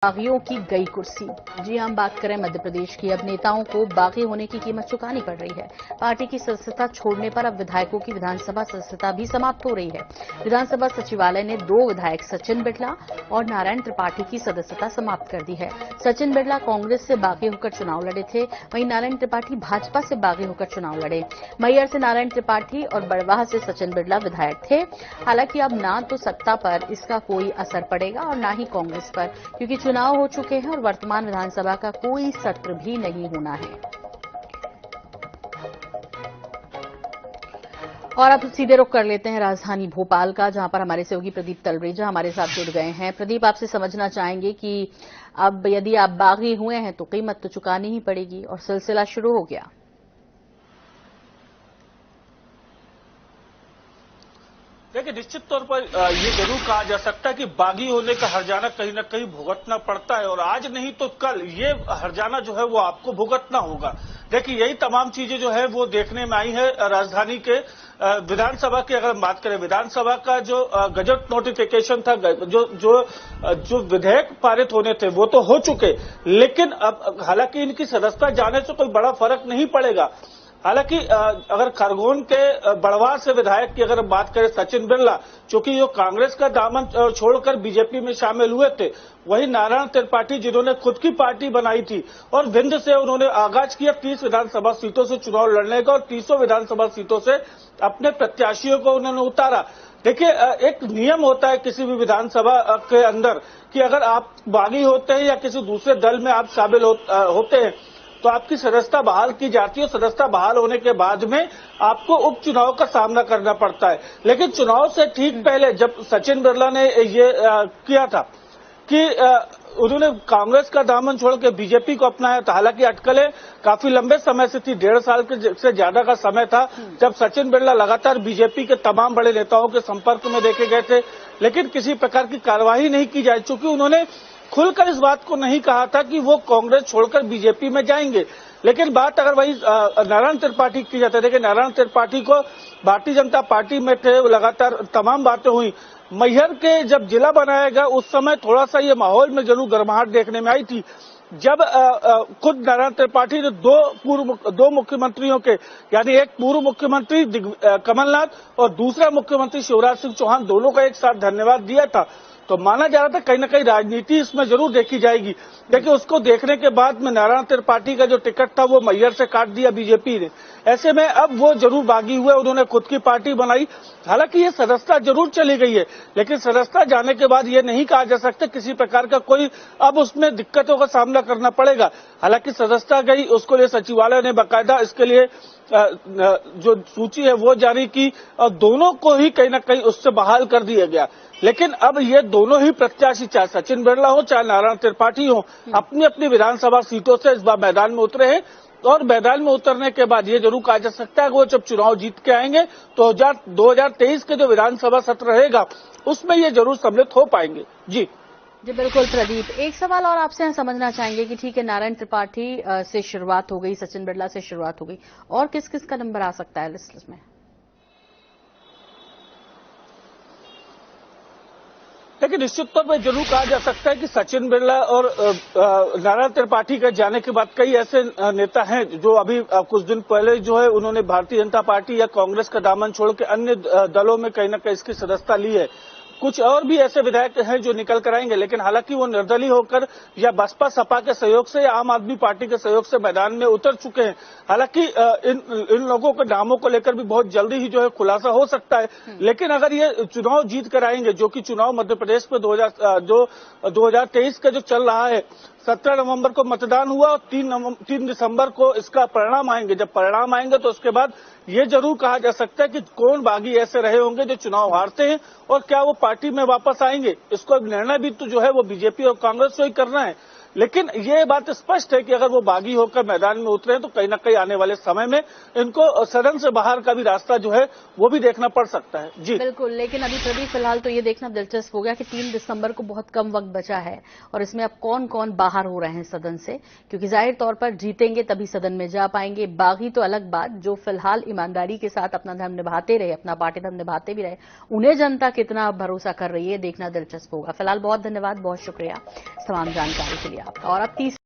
बागियों की गई कुर्सी। जी हम बात करें मध्य प्रदेश की। अब नेताओं को बागी होने की कीमत चुकानी पड़ रही है। पार्टी की सदस्यता छोड़ने पर अब विधायकों की विधानसभा सदस्यता भी समाप्त हो रही है। विधानसभा सचिवालय ने 2 विधायक सचिन बिड़ला और नारायण त्रिपाठी की सदस्यता समाप्त कर दी है। सचिन बिड़ला कांग्रेस से बागी होकर चुनाव लड़े थे, वहीं नारायण त्रिपाठी भाजपा से बागी होकर चुनाव लड़े। मैहर से नारायण त्रिपाठी और बड़वाह से सचिन बिड़ला विधायक थे। हालांकि अब ना तो सत्ता पर इसका कोई असर पड़ेगा और न ही कांग्रेस पर, क्योंकि चुनाव हो चुके हैं और वर्तमान विधानसभा का कोई सत्र भी नहीं होना है। और अब सीधे रुख कर लेते हैं राजधानी भोपाल का, जहां पर हमारे सहयोगी प्रदीप तलरेजा हमारे साथ जुड़ गए हैं। प्रदीप, आपसे समझना चाहेंगे कि अब यदि आप बागी हुए हैं तो कीमत तो चुकानी ही पड़ेगी और सिलसिला शुरू हो गया। देखिए, निश्चित तौर पर ये जरूर कहा जा सकता है कि बागी होने का हर्जाना कहीं न कहीं भुगतना पड़ता है और आज नहीं तो कल ये हर्जाना जो है वो आपको भुगतना होगा। देखिए, यही तमाम चीजें जो है वो देखने में आई है राजधानी के विधानसभा की। अगर हम बात करें विधानसभा का जो गजट नोटिफिकेशन था, जो विधेयक पारित होने थे वो तो हो चुके, लेकिन अब हालांकि इनकी सदस्यता जाने से कोई बड़ा फर्क नहीं पड़ेगा। हालांकि अगर खरगोन के बड़वाह से विधायक की अगर बात करें सचिन बिड़ला, चूंकि जो कांग्रेस का दामन छोड़कर बीजेपी में शामिल हुए थे, वही नारायण त्रिपाठी जिन्होंने खुद की पार्टी बनाई थी और विंध्य से उन्होंने आगाज किया 30 विधानसभा सीटों से चुनाव लड़ने का और 30 विधानसभा सीटों से अपने प्रत्याशियों को उन्होंने उतारा। देखिए, एक नियम होता है किसी भी विधानसभा के अंदर कि अगर आप बागी होते हैं या किसी दूसरे दल में आप शामिल होते हैं तो आपकी सदस्यता बहाल की जाती है। सदस्यता बहाल होने के बाद में आपको उपचुनाव का सामना करना पड़ता है। लेकिन चुनाव से ठीक पहले जब सचिन बिड़ला ने ये किया था कि उन्होंने कांग्रेस का दामन छोड़ के बीजेपी को अपनाया था। हालांकि अटकलें काफी लंबे समय से थी, 1.5 साल से ज्यादा का समय था जब सचिन बिड़ला लगातार बीजेपी के तमाम बड़े नेताओं के संपर्क में देखे गए थे, लेकिन किसी प्रकार की कार्रवाई नहीं की जाए, चूंकि उन्होंने खुलकर इस बात को नहीं कहा था कि वो कांग्रेस छोड़कर बीजेपी में जाएंगे। लेकिन बात अगर वही नारायण त्रिपाठी की जाती है, देखिए नारायण त्रिपाठी को भारतीय जनता पार्टी में थे, लगातार तमाम बातें हुई। मैहर के जब जिला बनाया गया उस समय थोड़ा सा ये माहौल में जरूर गर्माहट देखने में आई थी, जब खुद नारायण त्रिपाठी ने दो मुख्यमंत्रियों के, यानी एक पूर्व मुख्यमंत्री कमलनाथ और दूसरा मुख्यमंत्री शिवराज सिंह चौहान, दोनों का एक साथ धन्यवाद दिया था। तो माना जा रहा था कहीं न कहीं राजनीति इसमें जरूर देखी जाएगी। देखिए, उसको देखने के बाद में नारायण त्रिपाठी का जो टिकट था वो मैहर से काट दिया बीजेपी ने। ऐसे में अब वो जरूर बागी हुए, उन्होंने खुद की पार्टी बनाई। हालांकि ये सदस्यता जरूर चली गई है, लेकिन सदस्यता जाने के बाद ये नहीं कहा जा सकता किसी प्रकार का कोई अब उसमें दिक्कतों का सामना करना पड़ेगा। हालांकि सदस्यता गई, उसको लिए सचिवालय ने बाकायदा इसके लिए जो सूची है वो जारी की और दोनों को ही कहीं न कहीं उससे बहाल कर दिया गया। लेकिन अब ये दोनों ही प्रत्याशी, चाहे सचिन बिड़ला हो चाहे नारायण त्रिपाठी हो, अपनी अपनी विधानसभा सीटों से इस बार मैदान में उतरे हैं और मैदान में उतरने के बाद ये जरूर कहा जा सकता है कि वो जब चुनाव जीत के आएंगे तो 2023 के जो विधानसभा सत्र रहेगा उसमें ये जरूर सम्मिलित हो पाएंगे। जी बिल्कुल प्रदीप, एक सवाल और आपसे हम समझना चाहेंगे कि ठीक है, नारायण त्रिपाठी से शुरुआत हो गई, सचिन बिड़ला से शुरुआत हो गई, और किस किस का नंबर आ सकता है लिस्ट में? लेकिन निश्चित तौर पर जरूर कहा जा सकता है कि सचिन बिड़ला और नारायण त्रिपाठी के जाने के बाद कई ऐसे नेता हैं जो अभी कुछ दिन पहले जो है उन्होंने भारतीय जनता पार्टी या कांग्रेस का दामन छोड़ के अन्य दलों में कहीं न कहीं इसकी सदस्यता ली है। कुछ और भी ऐसे विधायक हैं जो निकल कर आएंगे, लेकिन हालांकि वो निर्दलीय होकर या बसपा सपा के सहयोग से या आम आदमी पार्टी के सहयोग से मैदान में उतर चुके हैं। हालांकि इन लोगों के नामों को लेकर भी बहुत जल्दी ही जो है खुलासा हो सकता है। लेकिन अगर ये चुनाव जीत कर आएंगे, जो कि चुनाव मध्य प्रदेश में 2023 का जो चल रहा है, 17 नवंबर को मतदान हुआ और 3 दिसंबर को इसका परिणाम आएंगे। जब परिणाम आएंगे तो उसके बाद ये जरूर कहा जा सकता है कि कौन बागी ऐसे रहे होंगे जो चुनाव हारते हैं और क्या वो पार्टी में वापस आएंगे। इसको निर्णय भी तो जो है वो बीजेपी और कांग्रेस को ही करना है। लेकिन ये बात स्पष्ट है कि अगर वो बागी होकर मैदान में उतरे तो कहीं ना कहीं आने वाले समय में इनको सदन से बाहर का भी रास्ता जो है वो भी देखना पड़ सकता है। जी बिल्कुल, लेकिन अभी प्रदीप फिलहाल तो ये देखना दिलचस्प हो गया कि 3 दिसंबर को बहुत कम वक्त बचा है और इसमें अब कौन कौन बाहर हो रहे हैं सदन से, क्योंकि जाहिर तौर पर जीतेंगे तभी सदन में जा पाएंगे। बागी तो अलग बात, जो फिलहाल ईमानदारी के साथ अपना धर्म निभाते रहे, अपना पार्टी धर्म निभाते भी रहे, उन्हें जनता कितना भरोसा कर रही है देखना दिलचस्प होगा। फिलहाल बहुत धन्यवाद, बहुत शुक्रिया तमाम जानकारी के लिए आपका। और अब